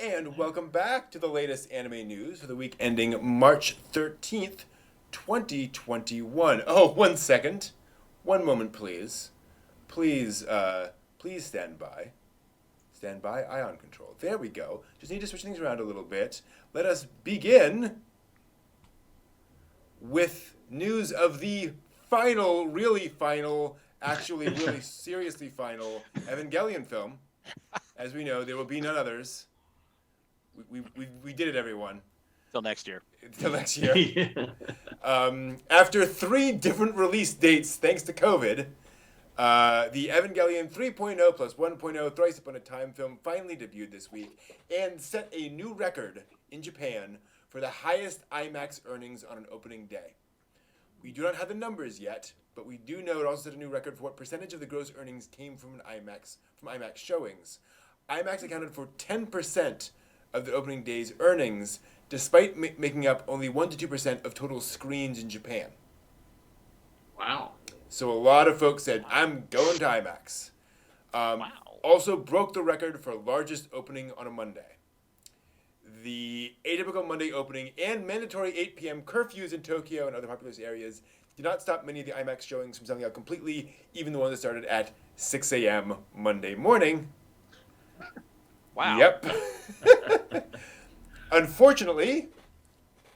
And welcome back to the latest anime news for the week ending March 13th, 2021. Oh, 1 second. 1 moment, please. Please stand by. Stand by, ion control. There we go. Just need to switch things around a little bit. Let us begin with news of the final, really final, actually really seriously final Evangelion film. As we know, there will be none others. We did it, everyone. Till next year. Till next year. After 3 different release dates, thanks to COVID, the Evangelion 3.0 plus 1.0 Thrice Upon a Time film finally debuted this week and set a new record in Japan for the highest IMAX earnings on an opening day. We do not have the numbers yet, but we do know it also set a new record for what percentage of the gross earnings came from IMAX showings. IMAX accounted for 10% of the opening day's earnings, despite making up only 1 to 2% of total screens in Japan. Wow. So a lot of folks said, I'm going to IMAX. Wow. Also broke the record for largest opening on a Monday. The atypical Monday opening and mandatory 8 p.m. curfews in Tokyo and other populous areas did not stop many of the IMAX showings from selling out completely, even the ones that started at 6 a.m. Monday morning. Wow. Yep. Unfortunately,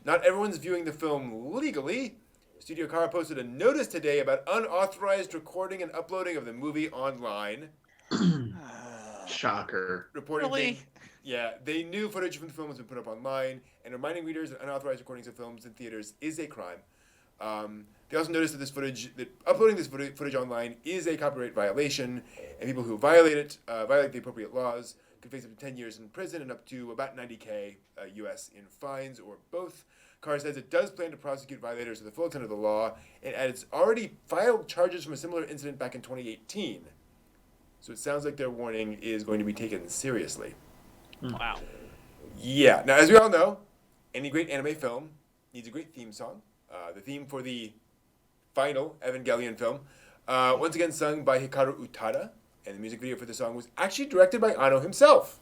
not everyone's viewing the film legally. Studio Kara posted a notice today about unauthorized recording and uploading of the movie online. Shocker. Reporting Really? they knew footage from the film has been put up online, and reminding readers that unauthorized recordings of films in theaters is a crime. They also noticed that uploading this footage online is a copyright violation, and people who violate the appropriate laws could face up to 10 years in prison and up to about $90,000 US in fines or both. Carr says it does plan to prosecute violators to the full extent of the law, and it's already filed charges from a similar incident back in 2018. So it sounds like their warning is going to be taken seriously. Wow. Yeah. Now, as we all know, any great anime film needs a great theme song. The theme for the final Evangelion film, once again sung by Hikaru Utada, and the music video for the song was actually directed by Anno himself.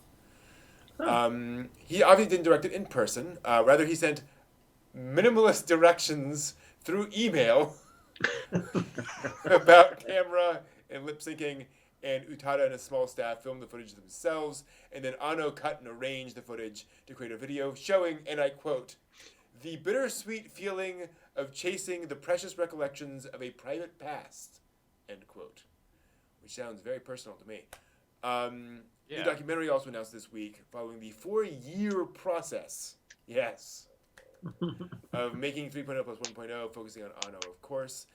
He obviously didn't direct it in person. Rather, he sent minimalist directions through email about camera and lip syncing, and Utada and a small staff filmed the footage themselves, and then Anno cut and arranged the footage to create a video showing, and I quote, "the bittersweet feeling of chasing the precious recollections of a private past," end quote. Which sounds very personal to me. The documentary also announced this week, following the 4-year process, yes, of making 3.0 plus 1.0, focusing on Anno, of course.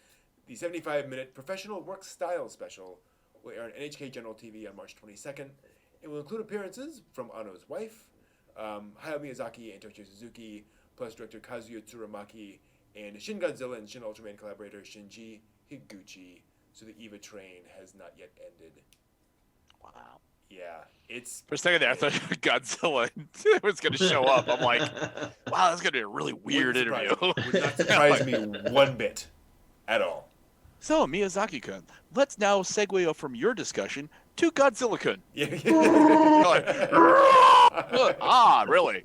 The 75-minute professional work style special will air on NHK General TV on March 22nd. It will include appearances from Anno's wife, Hayao Miyazaki and Toshio Suzuki, plus director Kazuyo Tsurumaki, and Shin Godzilla and Shin Ultraman collaborator Shinji Higuchi. So the EVA train has not yet ended. Wow. Yeah, it's... For a second there, I thought Godzilla was going to show up. I'm like, wow, that's going to be a really weird interview. Would not surprise me one bit at all. So, Miyazaki-kun, let's now segue from your discussion to Godzilla-kun. Yeah. Like, really?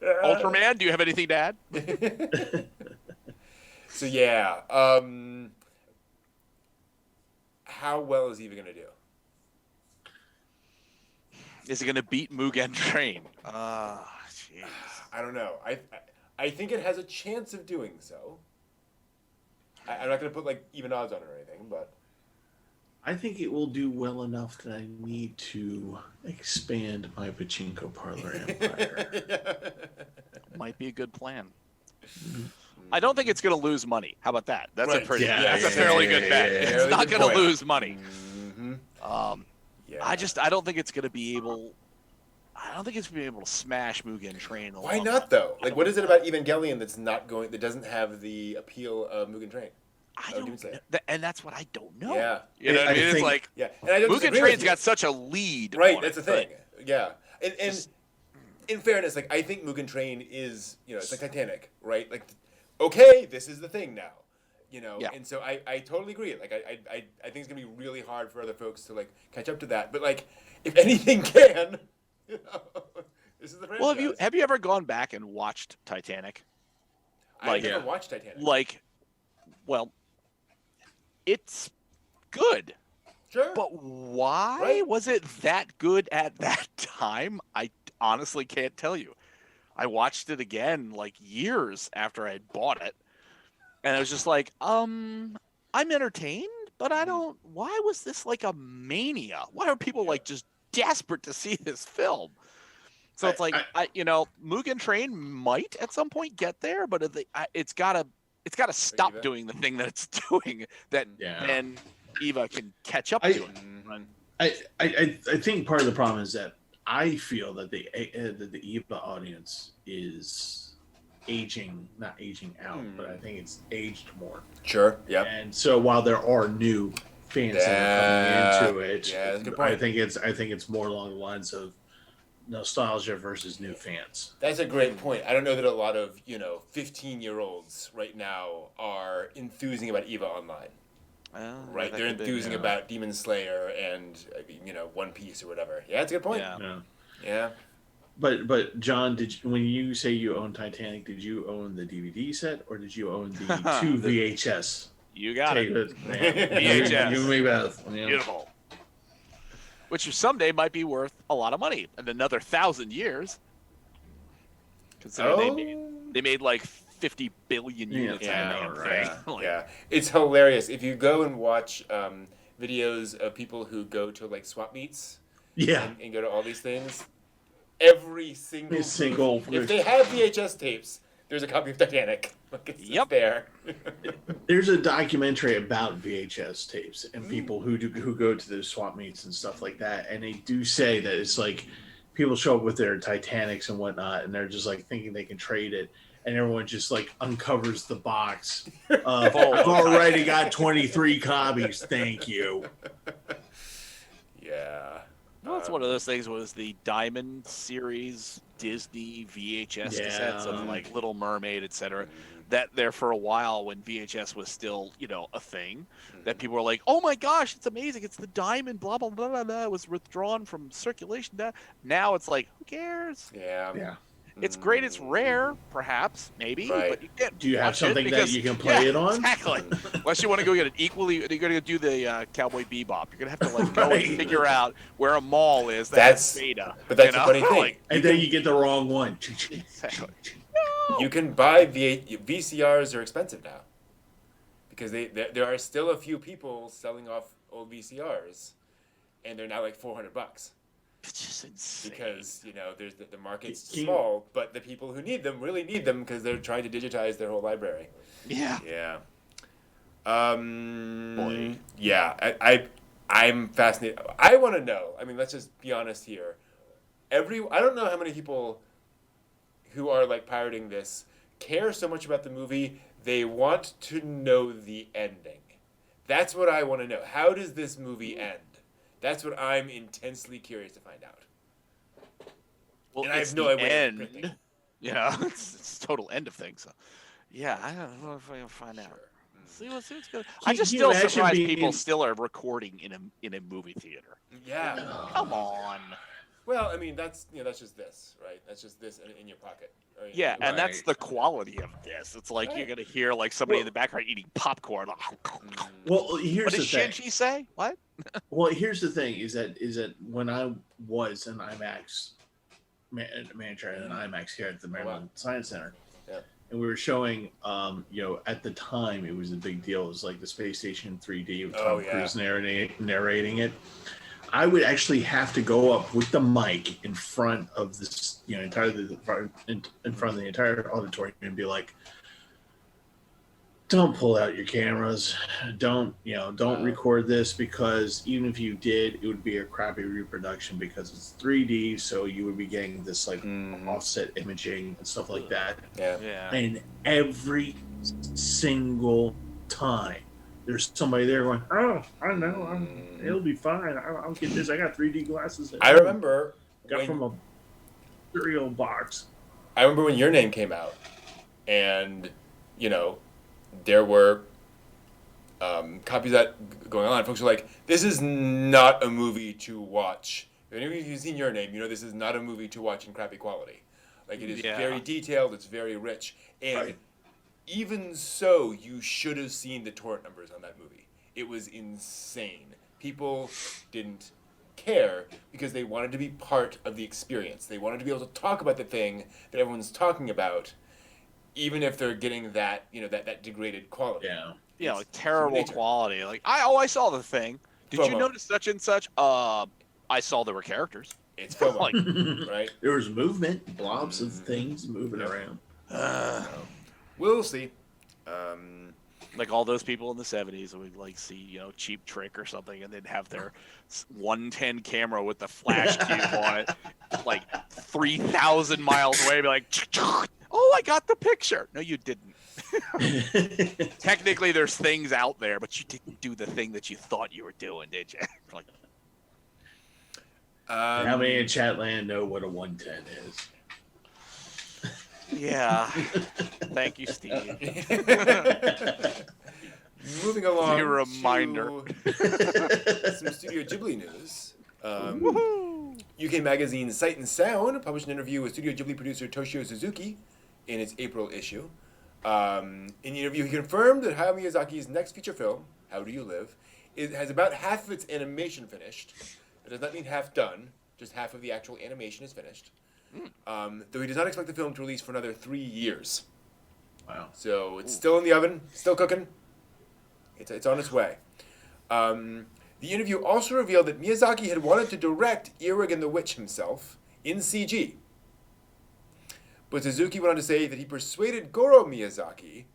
Ultraman, do you have anything to add? So yeah, how well is Eva going to do? Is it going to beat Mugen Train? Jeez. I don't know. I think it has a chance of doing so. I'm not going to put like even odds on it or anything, but I think it will do well enough that I need to expand my pachinko parlor empire. Might be a good plan. I don't think it's going to lose money. How about that? That's Right. that's a fairly good bet. It's not going to lose money. Mm-hmm. I don't think it's going to be able. I don't think it's going to be able to smash Mugen Train. Why not though? Like, what is it about Evangelion that doesn't have the appeal of Mugen Train? I don't know. And that's what I don't know. Yeah. You know what I mean? It's like, yeah. And I don't Mugen disagree Train's with you. got such a lead. Right, on that's it, the thing. but Yeah. And in fairness, like, I think Mugen Train is, it's like Titanic, right? Like, okay, this is the thing now. Yeah. And so I totally agree. Like, I think it's going to be really hard for other folks to, like, catch up to that. But, like, if anything can, You know? This is the franchise. Well, have you ever gone back and watched Titanic? I never watched Titanic. Well, it's good. Sure. But why was it that good at that time? I honestly can't tell you. I watched it again years after I had bought it. And I was just like, I'm entertained, but I don't. Why was this like a mania? Why are people just desperate to see this film? So it's Mugen Train might at some point get there, but it's gotta stop doing the thing that it's doing. That then Eva can catch up to it. I think part of the problem is that I feel that the Eva audience is not aging out, but I think it's aged more. Sure. Yeah. And so while there are new fans that are coming into it, that's a good point. I think it's more along the lines of nostalgia versus new fans. That's a great point. I don't know that a lot of 15-year-olds right now are enthusing about Eva Online. Right, they're enthusing about Demon Slayer and One Piece or whatever. Yeah, that's a good point. Yeah. But John, when you say you own Titanic, did you own the DVD set or did you own the 2 VHS? You got it. VHS. You made both. Beautiful. Which someday might be worth a lot of money in another 1,000 years. Considering they made 50 billion units. Yeah, it's hilarious. If you go and watch videos of people who go to swap meets, and go to all these things, every single if they have VHS tapes, there's a copy of Titanic. It's there. There's a documentary about VHS tapes and people who go to the swap meets and stuff like that, and they do say that it's people show up with their Titanics and whatnot, and they're just thinking they can trade it. And everyone just uncovers the box. I've already got 23 copies. Thank you. Yeah. Well, it's one of those things. Was the Diamond series Disney VHS cassettes of Little Mermaid, etc. That there for a while when VHS was still a thing, that people were like, "Oh my gosh, it's amazing! It's the Diamond." Blah blah blah blah blah. It was withdrawn from circulation. Now it's who cares? Yeah. It's great. It's rare, perhaps, maybe, but you can't. Do you have something that you can play it on? Exactly. Unless you want to go get it equally, you're going to do the Cowboy Bebop. You're going to have to go and figure out where a mall is. That's beta. But that's the funny thing. And then you get the wrong one. Exactly. You can buy VCRs are expensive now, because there are still a few people selling off old VCRs, and they're now $400. It's just insane. Because there's the market's small, but the people who need them really need them because they're trying to digitize their whole library. Yeah. Yeah. Boy. Yeah. I'm fascinated. I want to know. I mean, let's just be honest here. I don't know how many people who are pirating this care so much about the movie they want to know the ending. That's what I want to know. How does this movie end? That's what I'm intensely curious to find out. Well, and I have no idea. It's total end of things. So. Yeah, I don't know if I can find out. See what's going. I just still surprised people still are recording in a movie theater. Yeah. Come on. Well, I mean that's just this, right? That's just this in your pocket. Yeah, and that's the quality of this. It's you're gonna hear somebody in the background eating popcorn. Well, here's what the did thing. Shinji say? What? Well, here's the thing: is that when I was an IMAX manager at an IMAX here at the Maryland Science Center, and we were showing, at the time it was a big deal. It was the Space Station 3D with Tom Cruise narrating it. I would actually have to go up with the mic in front of this, entirely in front of the entire auditorium and be like, "Don't pull out your cameras. Don't record this because even if you did, it would be a crappy reproduction because it's 3D. So you would be getting this offset imaging and stuff like that." Yeah. And every single time, there's somebody there going, "Oh, I know, it'll be fine. I'll get this. I got 3D glasses." I remember from a cereal box. I remember when your name came out, and there were copies of that going on. Folks were like, "This is not a movie to watch If any of you've seen Your Name, you know this is not a movie to watch in crappy quality. Like, it is Yeah. very detailed, it's very rich. And Right. even so, you should have seen the torrent numbers on that movie. It was insane. People didn't care because they wanted to be part of the experience. They wanted to be able to talk about the thing that everyone's talking about, even if they're getting that, that degraded quality. Yeah. Yeah, It's like terrible human nature. quality. Like I saw the thing. Did you FOMO. notice such and such? I saw there were characters. It's FOMO, Like, right? There was movement, blobs of things moving around. We'll see. like all those people in the 70s would like see, Cheap Trick or something, and they'd have their 110 camera with the flash cube on it, like 3,000 miles away, be like, oh, I got the picture. No, you didn't. Technically, there's things out there, but you didn't do the thing that you thought you were doing, did you? Like, How many in Chatland know what a 110 is? yeah. Thank you, Steve. Moving along. Your reminder. To some Studio Ghibli news. UK magazine Sight and Sound published an interview with Studio Ghibli producer Toshio Suzuki in its April issue. In the interview, he confirmed that Hayao Miyazaki's next feature film, How Do You Live, has about half of its animation finished. It does not mean half done, just half of the actual animation is finished. Though he does not expect the film to release for another 3 years. Wow. So it's still in the oven, still cooking. It's on its way. The interview also revealed that Miyazaki had wanted to direct Earwig and the Witch himself in CG. But Suzuki went on to say that he persuaded Goro Miyazaki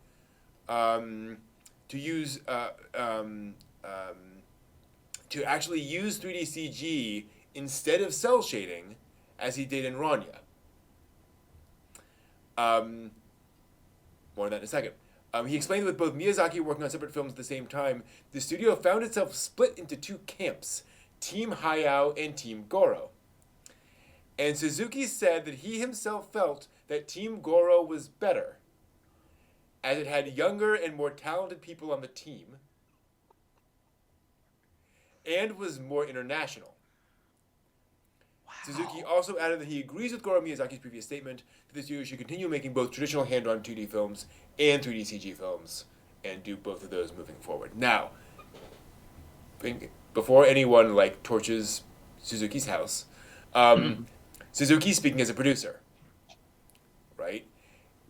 to actually use 3D CG instead of cell shading, as he did in Rania. More on that in a second. He explained that with both Miyazaki working on separate films at the same time, the studio found itself split into two camps, Team Hayao and Team Goro. And Suzuki said that he himself felt that Team Goro was better, as it had younger and more talented people on the team, and was more international. Wow. Suzuki also added that he agrees with Goro Miyazaki's previous statement that the studio should continue making both traditional hand-drawn 2D films and 3D CG films, and do both of those moving forward. Now, before anyone torches Suzuki's house, Suzuki's speaking as a producer, right?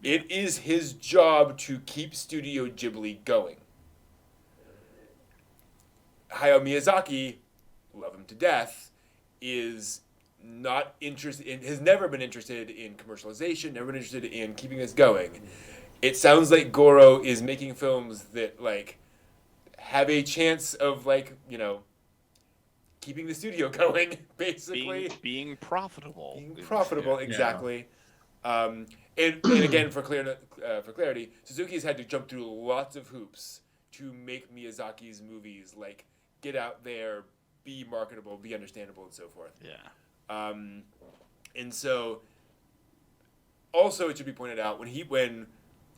It is his job to keep Studio Ghibli going. Hayao Miyazaki, love him to death, is not interested in, has never been interested in commercialization, never been interested in keeping this going. It sounds like Goro is making films that have a chance of keeping the studio going, basically. Being profitable. Being profitable, exactly. And again, for clarity, Suzuki has had to jump through lots of hoops to make Miyazaki's movies get out there, be marketable, be understandable, and so forth. Yeah. And so, also it should be pointed out, when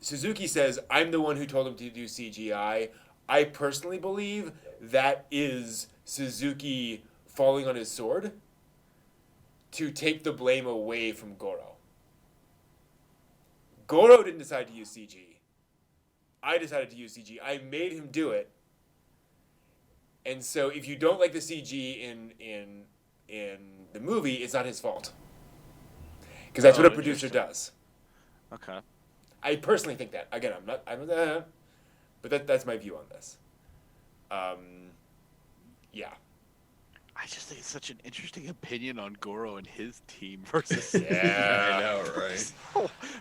Suzuki says, I'm the one who told him to do CGI, I personally believe that is Suzuki falling on his sword to take the blame away from Goro. Goro didn't decide to use CG. I decided to use CG. I made him do it. And so if you don't like the CG in the movie, it's not his fault. Because that's what a producer does. Okay. I personally think that. Again, but that's my view on this. Yeah. I just think it's such an interesting opinion on Goro and his team versus I know, right?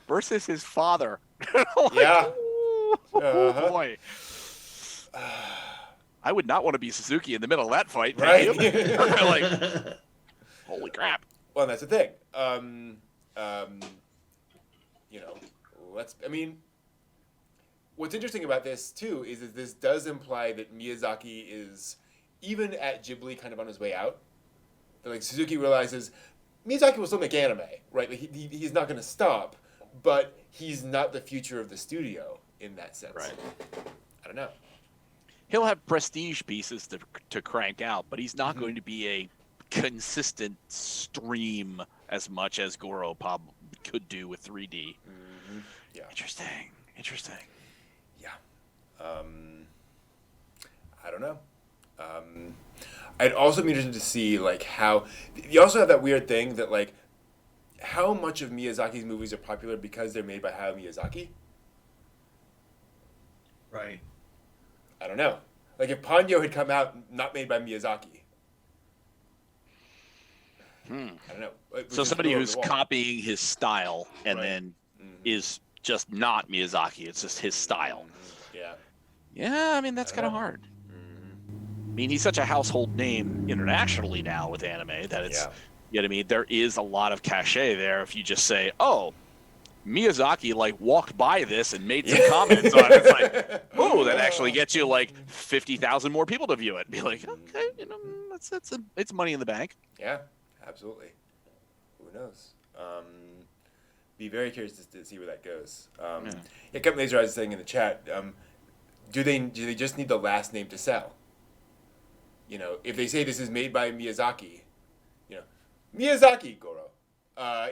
versus his father. Yeah. Oh, boy. I would not want to be Suzuki in the middle of that fight. Right. Holy crap. Well, that's the thing. What's interesting about this, too, is that this does imply that Miyazaki is, even at Ghibli, kind of on his way out. That, Suzuki realizes Miyazaki will still make anime, right? He's not going to stop, but he's not the future of the studio in that sense. Right. I don't know. He'll have prestige pieces to crank out, but he's not going to be a consistent stream as much as Goro could do with 3D. Mm-hmm. Yeah. Interesting. Yeah. I don't know. I'd also be interested to see like how you also have that weird thing that like how much of Miyazaki's movies are popular because they're made by Hayao Miyazaki. Right. I don't know. Like if Ponyo had come out not made by Miyazaki. I don't know. So somebody who's copying his style and Right. then is just not Miyazaki. It's just his style. Yeah. Yeah, I mean, that's kind of hard. I mean, he's such a household name internationally now with anime that it's, you know what I mean? There is a lot of cachet there if you just say, oh, Miyazaki like walked by this and made some comments on it. It's like, oh, that actually gets you like 50,000 more people to view it. Be like, okay, you know, it's money in the bank. Yeah, absolutely. Who knows? Be very curious to see where that goes. Captain Laser Eyes is saying in the chat, do they just need the last name to sell? You know, if they say this is made by Miyazaki, you know, Miyazaki Goro,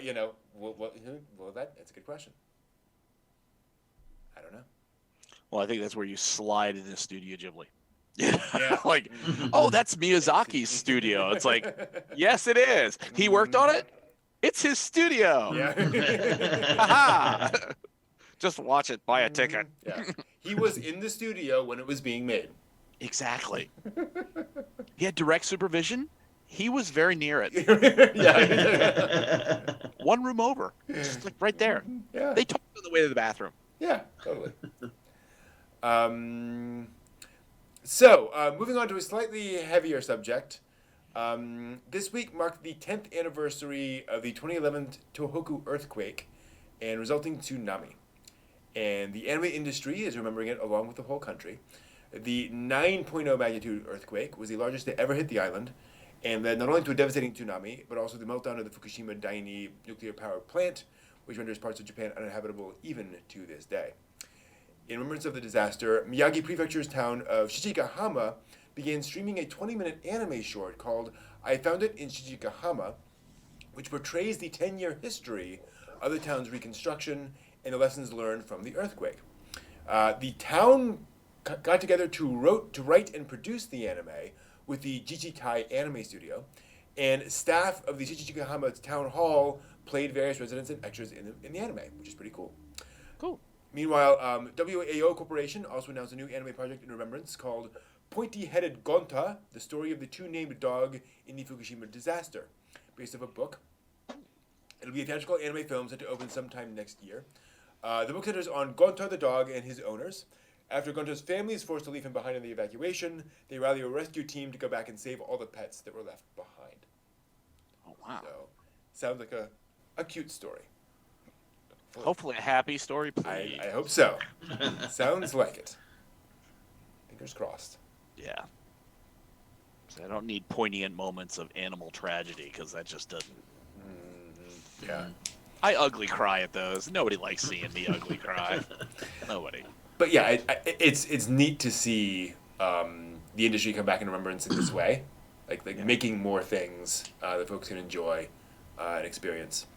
you know, that's a good question. I don't know. Well, I think that's where you slide into Studio Ghibli. Yeah. Like, oh, that's Miyazaki's studio. It's like, yes, it is. He worked on it. It's his studio. Yeah. Ha-ha. Just watch it. Buy a ticket. Yeah. He was in the studio when it was being made. Exactly. He had direct supervision. He was very near it. Yeah. One room over. Just like right there. Yeah. They talked on the way to the bathroom. Yeah, totally. So, moving on to a slightly heavier subject. This week marked the 10th anniversary of the 2011 Tohoku earthquake and resulting tsunami. And the anime industry is remembering it along with the whole country. The 9.0 magnitude earthquake was the largest to ever hit the island, and led not only to a devastating tsunami, but also the meltdown of the Fukushima Daini nuclear power plant, which renders parts of Japan uninhabitable even to this day. In remembrance of the disaster, Miyagi Prefecture's town of Shichigahama began streaming a 20-minute anime short called I Found It in Shichigahama, which portrays the 10-year history of the town's reconstruction and the lessons learned from the earthquake. The town got together to write and produce the anime with the Jichitai Anime Studio, and staff of the Shichigahama Town Hall played various residents and extras in the anime, which is pretty cool. Cool. Meanwhile, WAO Corporation also announced a new anime project in remembrance called Pointy-Headed Gonta, the story of the two-named dog in the Fukushima disaster, based off a book. It'll be a theatrical anime film set to open sometime next year. The book centers on Gonta the dog and his owners. After Gonta's family is forced to leave him behind in the evacuation, they rally a rescue team to go back and save all the pets that were left behind. Oh, wow. So, sounds like a cute story. Hopefully a happy story, please. I hope so. Sounds like it. Fingers crossed. Yeah. So I don't need poignant moments of animal tragedy, because that just doesn't... Yeah. I ugly cry at those. Nobody likes seeing me ugly cry. Nobody. But yeah, it's neat to see the industry come back in remembrance in this way, like making more things that folks can enjoy and experience.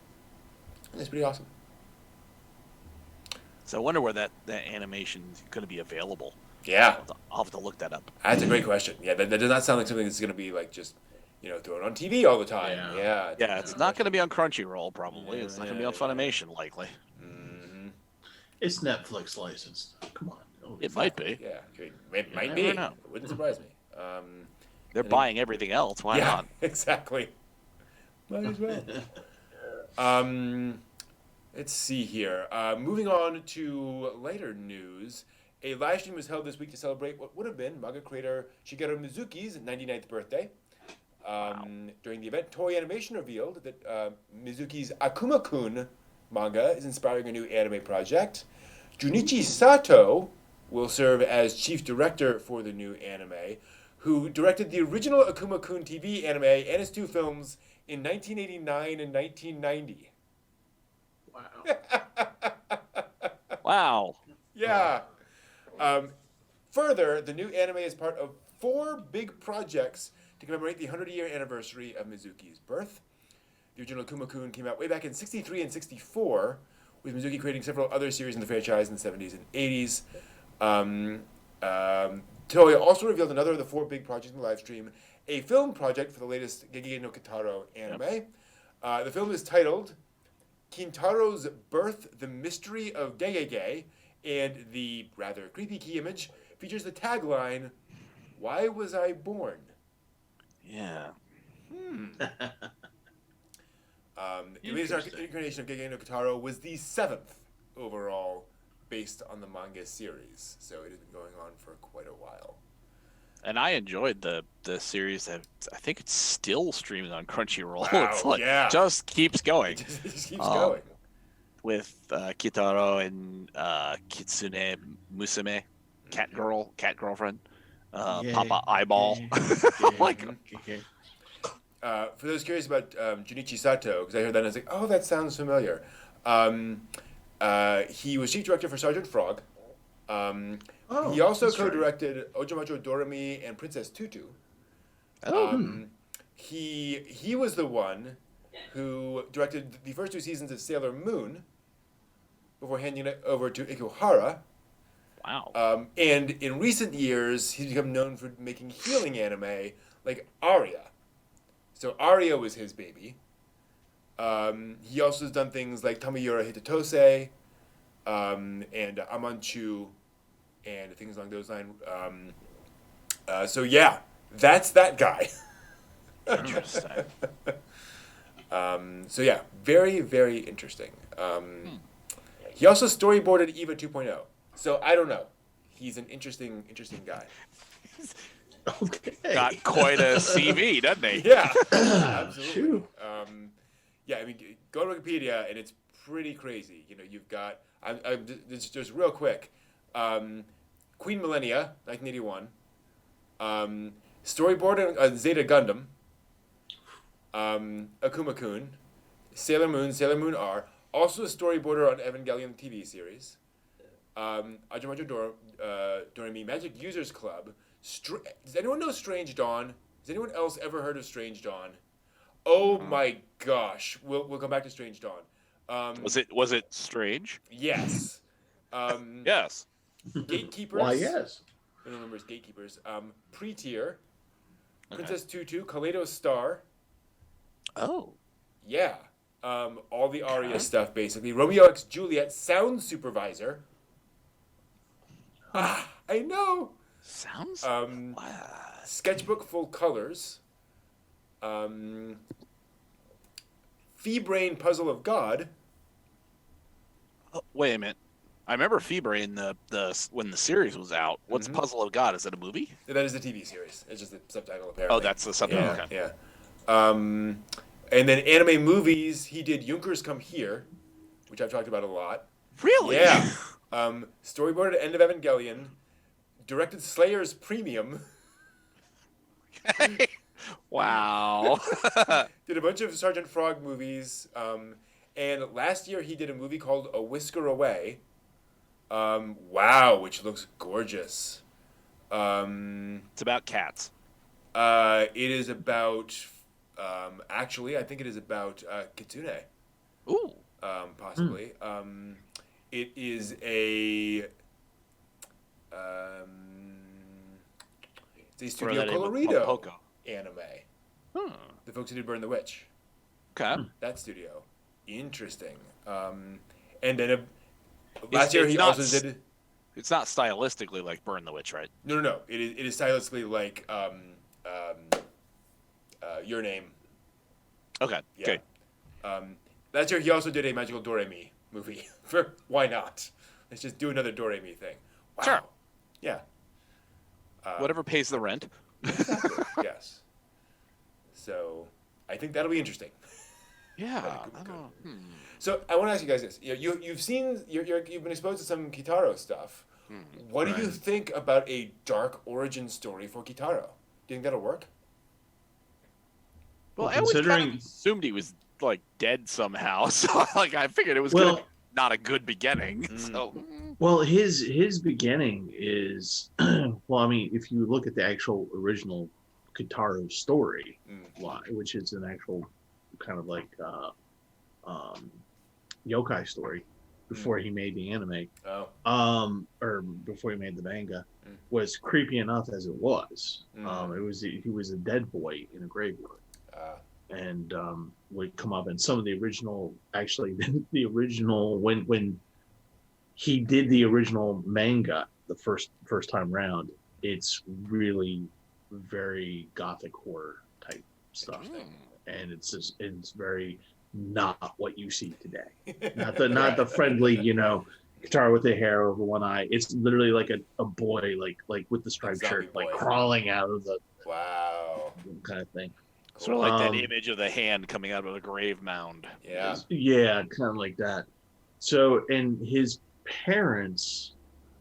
And it's pretty awesome. So I wonder where that animation is going to be available. Yeah, I'll have to look that up. that's a great question. Yeah, that does not sound like something that's going to be like just thrown on TV all the time. Yeah. Yeah, it's not going to be on Crunchyroll probably. It's not going to be on Funimation likely. Mm-hmm. It's Netflix licensed. Come on. It might be. Yeah, it might You be. never know. It wouldn't surprise me. They're buying everything else. Why not? Exactly. Might as well. Let's see here. Moving on to lighter news. A live stream was held this week to celebrate what would have been manga creator Shigeru Mizuki's 99th birthday. During the event, Toei Animation revealed that Mizuki's Akuma-Kun manga is inspiring a new anime project. Junichi Sato will serve as chief director for the new anime, who directed the original Akuma-Kun TV anime and its two films in 1989 and 1990. Wow. Wow. Yeah. Further, the new anime is part of 4 big projects to commemorate the 100-year anniversary of Mizuki's birth. The original Akuma-Kun came out way back in 63 and 64, with Mizuki creating several other series in the franchise in the 70s and 80s. Toei also revealed another of the 4 big projects in the live stream, a film project for the latest Gegege no Kitaro anime. The film is titled Kintaro's Birth, The Mystery of Gegege, and the rather creepy key image features the tagline, "Why was I born?" Yeah. The latest incarnation of Gegege no Kitaro was the 7th overall based on the manga series, so it has been going on for quite a while. And I enjoyed the series. I think it's still streaming on Crunchyroll. Wow, It's like, yeah. just keeps going. It just keeps going. With Kitaro and Kitsune Musume, cat girlfriend, Papa Eyeball. Like, for those curious about Junichi Sato, because I heard that and I was like, oh, that sounds familiar. He was chief director for Sergeant Frog. He also co-directed Ojamajo Doremi and Princess Tutu. He was the one who directed the first 2 seasons of Sailor Moon before handing it over to Ikuhara. wow. And in recent years, he's become known for making healing anime like Aria. So Aria was his baby. He also has done things like Tamayura Hitatose and Amanchu and things along those lines. So yeah, that's that guy. Interesting. So yeah, very, very interesting. He also storyboarded EVA 2.0. So I don't know. He's an interesting guy. Okay. Got quite a CV, doesn't he? Yeah, absolutely. Yeah, I mean, go to Wikipedia and it's pretty crazy. You know, you've got just real quick. Queen Millennia, 1981. Storyboard on Zeta Gundam. Akuma-Kun. Sailor Moon R. Also a storyboarder on Evangelion TV series. Ajamajo Doremi, Magic Users Club. Does anyone know Strange Dawn? Has anyone else ever heard of Strange Dawn? Oh my gosh. We'll come back to Strange Dawn. Was it strange? Yes. Yes. Gatekeepers. Why, yes. I don't remember his Gatekeepers. Pre-tier. Princess Tutu. Kaleido Star. Oh. Yeah. All the Aria stuff, basically. Romeo X Juliet. Sound Supervisor. I know. Sounds. Sketchbook Full Colors. Fee-Brain Puzzle of God. Oh, wait a minute. I remember Fee-Brain when the series was out. What's Puzzle of God? Is it a movie? That is the TV series. It's just the subtitle, apparently. Oh, that's the subtitle. Yeah, Okay. yeah. And then anime movies, he did Junkers Come Here, which I've talked about a lot. Really? Yeah. Storyboarded End of Evangelion. Directed Slayer's Premium. Wow. Did a bunch of Sergeant Frog movies. And last year he did a movie called A Whisker Away. Wow, which looks gorgeous. It's about cats. It is about... actually, I think it is about Kitsune. Ooh. Possibly. It is a... it's a Studio Colorido anime. The folks who did Burn the Witch. Okay. That studio. Interesting. And then last year he also did... It's not stylistically like Burn the Witch, right? No. It is stylistically like Your Name. Okay, Yeah. good. Last year he also did a Magical Doremi movie. For why not? Let's just do another Doremi thing. Wow. Sure. Yeah. Whatever pays the rent. Exactly. Yes. So I think that'll be interesting. Yeah. So I want to ask you guys this: you've been exposed to some Kitaro stuff. What do you think about a dark origin story for Kitaro? Do you think that'll work? Well, I always kind of assumed he was like dead somehow, so like I figured it was gonna be not a good beginning. So. Well, his beginning is well. I mean, if you look at the actual original Kitaro's story line, which is an actual kind of like yokai story before he made the anime. Or before he made the manga, was creepy enough as it was. He was a dead boy in a graveyard. And would come up, and some of the original, actually, the original when he did the original manga the first time round, it's really very gothic horror type stuff, and it's very not what you see today. Not the friendly, Kitaro with the hair over one eye. It's literally like a boy, like with the striped shirt, like crawling out of the kind of thing. Sort of like that image of the hand coming out of a grave mound. Yeah, kind of like that. So, and his parents,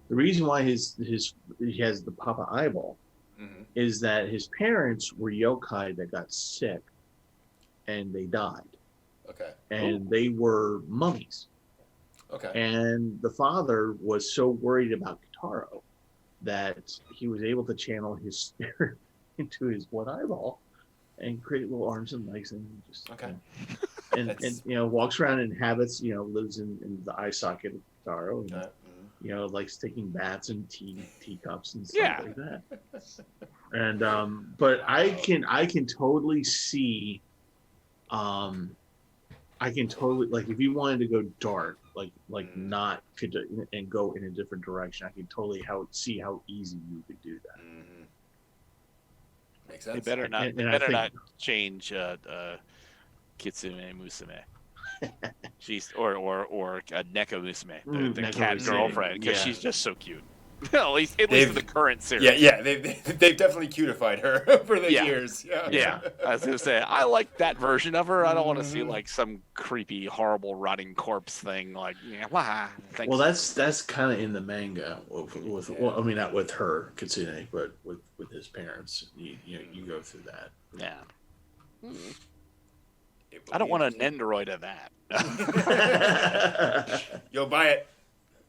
the reason why he has the Papa eyeball is that his parents were yokai that got sick and they died. Okay. And they were mummies. Okay. And the father was so worried about Kitaro that he was able to channel his spirit into his one eyeball and create little arms and legs, and just and walks around in habits, lives in the eye socket of Kitaro, and likes taking baths and teacups and stuff like that. And but I can totally see, I can totally, like, if you wanted to go dark, not and go in a different direction, I can totally see how easy you could do that. Makes sense. They better not. Not change Kitsune Musume. She's or Neko Musume, the cat girlfriend, because she's just so cute. at least in the current series. They've definitely cutified her over the years. Yeah. I was gonna say, I like that version of her. I don't want to see like some creepy, horrible, rotting corpse thing. Like, thanks. Well, that's kind of in the manga. Well, I mean, not with her Kitsune, but with his parents. You go through that. Yeah. I don't want an Nendoroid of that. You'll buy it.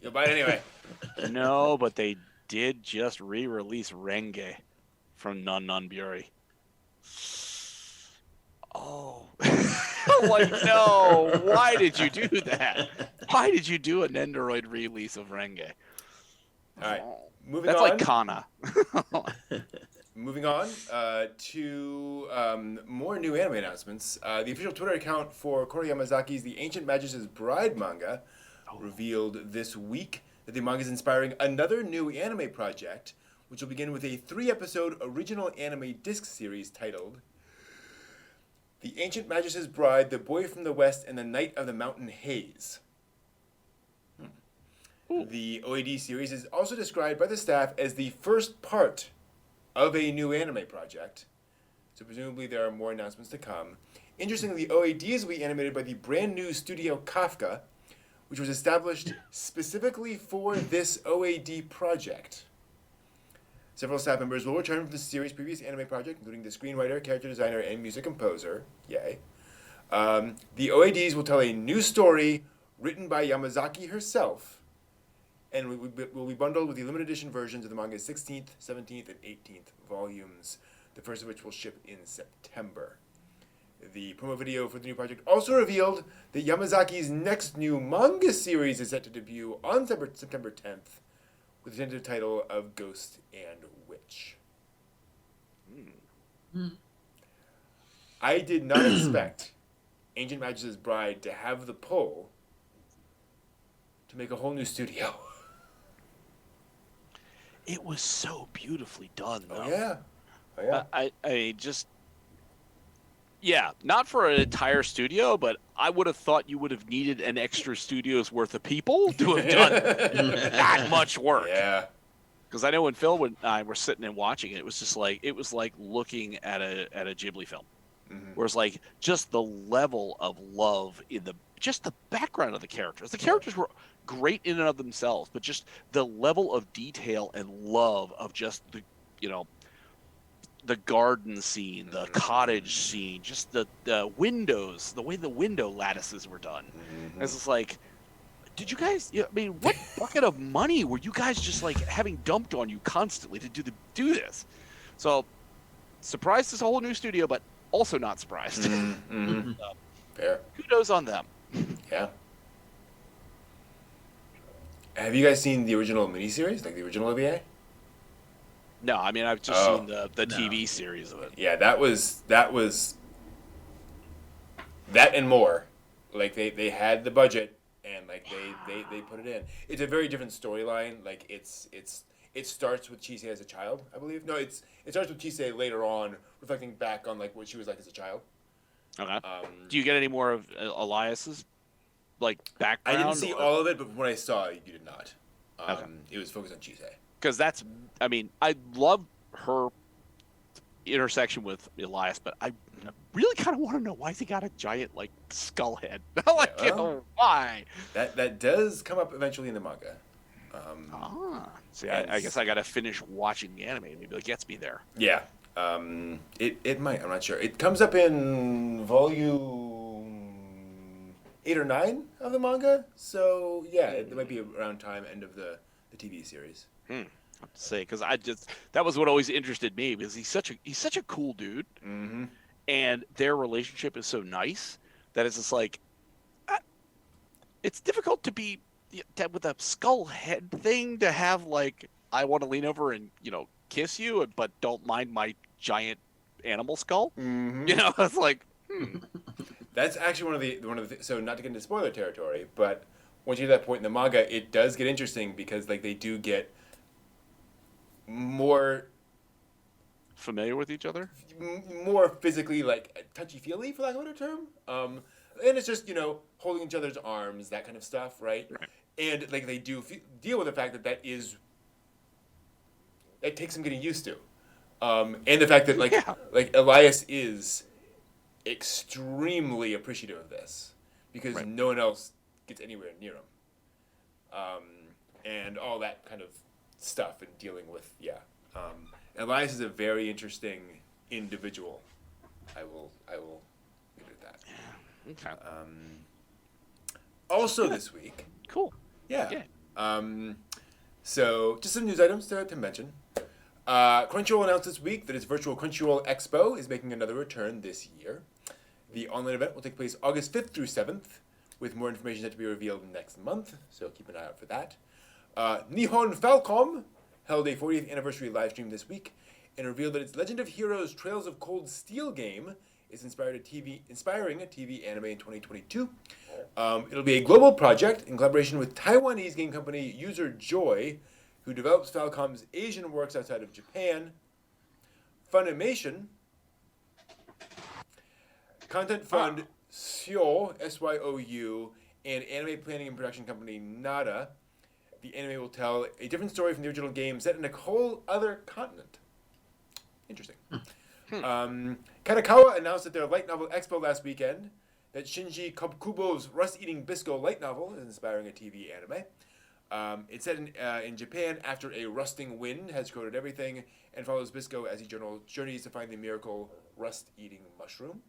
You'll buy it anyway. No, but they did just re-release Renge from Nunburi. Oh. Like, no. Why did you do that? Why did you do a Nendoroid release of Renge? All right. Moving That's on. like Kana. Moving on to more new anime announcements. The official Twitter account for Koro Yamazaki's The Ancient Magus' Bride manga revealed this week that the manga is inspiring another new anime project, which will begin with a 3-episode original anime disc series titled The Ancient Magus' Bride, The Boy from the West, and the Night of the Mountain Haze. The OAD series is also described by the staff as the first part of a new anime project, so presumably there are more announcements to come. Interestingly, the OADs will be animated by the brand new studio Kafka, which was established specifically for this OAD project. Several staff members will return from the series' previous anime project, including the screenwriter, character designer, and music composer. Yay. The OADs will tell a new story written by Yamazaki herself, and will be bundled with the limited edition versions of the manga's 16th, 17th, and 18th volumes, the first of which will ship in September. The promo video for the new project also revealed that Yamazaki's next new manga series is set to debut on September 10th, with the tentative title of Ghost and Witch. I did not expect Ancient Magus' Bride to have the pull to make a whole new studio. It was so beautifully done, though. Oh, yeah. I just... Yeah, not for an entire studio, but I would have thought you would have needed an extra studio's worth of people to have done that much work. Yeah. Because I know when Phil and I were sitting and watching it, it was like looking at a Ghibli film. Where it's like just the level of love in the background of the characters. The characters were great in and of themselves, but just the level of detail and love of just the garden scene, the cottage scene, just the windows, the way the window lattices were done. It's just like, did you guys? What bucket of money were you guys just like having dumped on you constantly to do this? So, surprised it's a whole new studio, but also not surprised. Mm-hmm. Fair. Kudos on them. Yeah. Have you guys seen the original miniseries, like the original OVA? No, I mean I've just seen the TV series of it. Yeah, that was that and more. Like they had the budget and like they put it in. It's a very different storyline. Like it starts with Chise as a child, I believe. No, it starts with Chise later on, reflecting back on like what she was like as a child. Okay. Do you get any more of Elias's like background? I didn't see all of it, but from what I saw, you did not. Okay. It was focused on Chise. Because I mean, I love her intersection with Elias, but I really kind of want to know why he got a giant like skull head. Like, why? That does come up eventually in the manga. See, I guess I got to finish watching the anime. Maybe it gets me there. Yeah. It might. I'm not sure. It comes up in volume 8 or 9 of the manga. So yeah, it might be around end of the TV series. I have to say, because that was what always interested me, because he's such a cool dude, and their relationship is so nice that it's just like it's difficult to be with a skull head thing to have like I want to lean over and kiss you, but don't mind my giant animal skull. It's like That's actually one of the so not to get into spoiler territory, but once you get to that point in the manga, it does get interesting because like they do get more familiar with each other, more physically like touchy-feely, for lack of a better term. And it's just holding each other's arms, that kind of stuff, right? And like they do deal with the fact that it takes some getting used to, and the fact that like Elias is extremely appreciative of this because no one else gets anywhere near him, and all that kind of stuff and dealing with Elias is a very interesting individual. I will leave it at that. Okay. Also this week. Cool. Yeah. So just some news items to mention. Crunchyroll announced this week that its virtual Crunchyroll Expo is making another return this year. The online event will take place August 5th through 7th, with more information set to be revealed next month, so keep an eye out for that. Nihon Falcom held a 40th anniversary livestream this week and revealed that its Legend of Heroes Trails of Cold Steel game is inspiring a TV anime in 2022. It'll be a global project in collaboration with Taiwanese game company User Joy, who develops Falcom's Asian works outside of Japan. Funimation, content fund Syou, S-Y-O-U, and anime planning and production company Nada. The anime will tell a different story from the original game set in a whole other continent. Interesting. Kanakawa announced at their light novel expo last weekend that Shinji Kokubo's Rust-Eating Bisco light novel is inspiring a TV anime. It's set in Japan after a rusting wind has corroded everything and follows Bisco as he journeys to find the miracle rust-eating mushroom.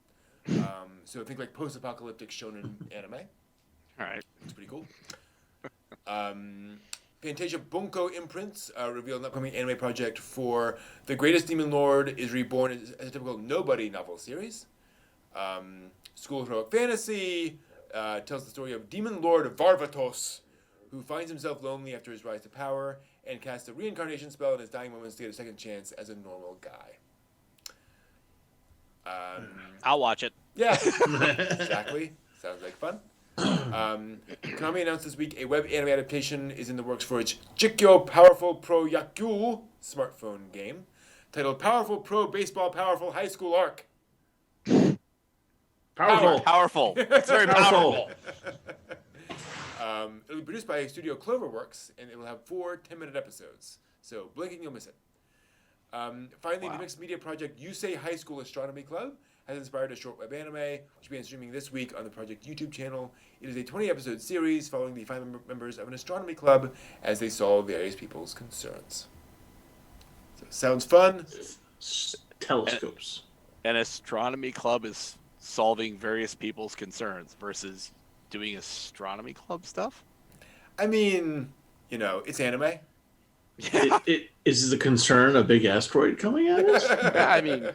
So think like post-apocalyptic shonen anime. All right. It's pretty cool. Fantasia Bunko Imprints revealed an upcoming anime project for The Greatest Demon Lord is Reborn as a typical nobody novel series. School of Heroic Fantasy tells the story of Demon Lord Varvatos, who finds himself lonely after his rise to power and casts a reincarnation spell in his dying moments to get a second chance as a normal guy. I'll watch it. Yeah, exactly. Sounds like fun. Konami announced this week a web anime adaptation is in the works for its Jikyo Powerful Pro Yaku smartphone game, titled Powerful Pro Baseball Powerful High School Arc. Powerful. It's very powerful. It'll be produced by Studio Cloverworks, and it will have 4 10-minute episodes. So blinking, you'll miss it. Finally, the mixed media project Yusei High School Astronomy Club has inspired a short web anime, which began streaming this week on the project YouTube channel. It is a 20-episode series following the 5 members of an astronomy club as they solve various people's concerns. So, sounds fun. Telescopes. An astronomy club is solving various people's concerns versus doing astronomy club stuff? I mean, it's anime. Yeah. Is the concern a big asteroid coming at us? I mean,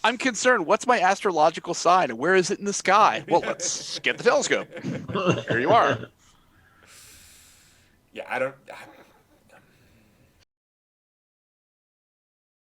I'm concerned. What's my astrological sign, and where is it in the sky? Well, let's get the telescope. Here you are. Yeah, I don't.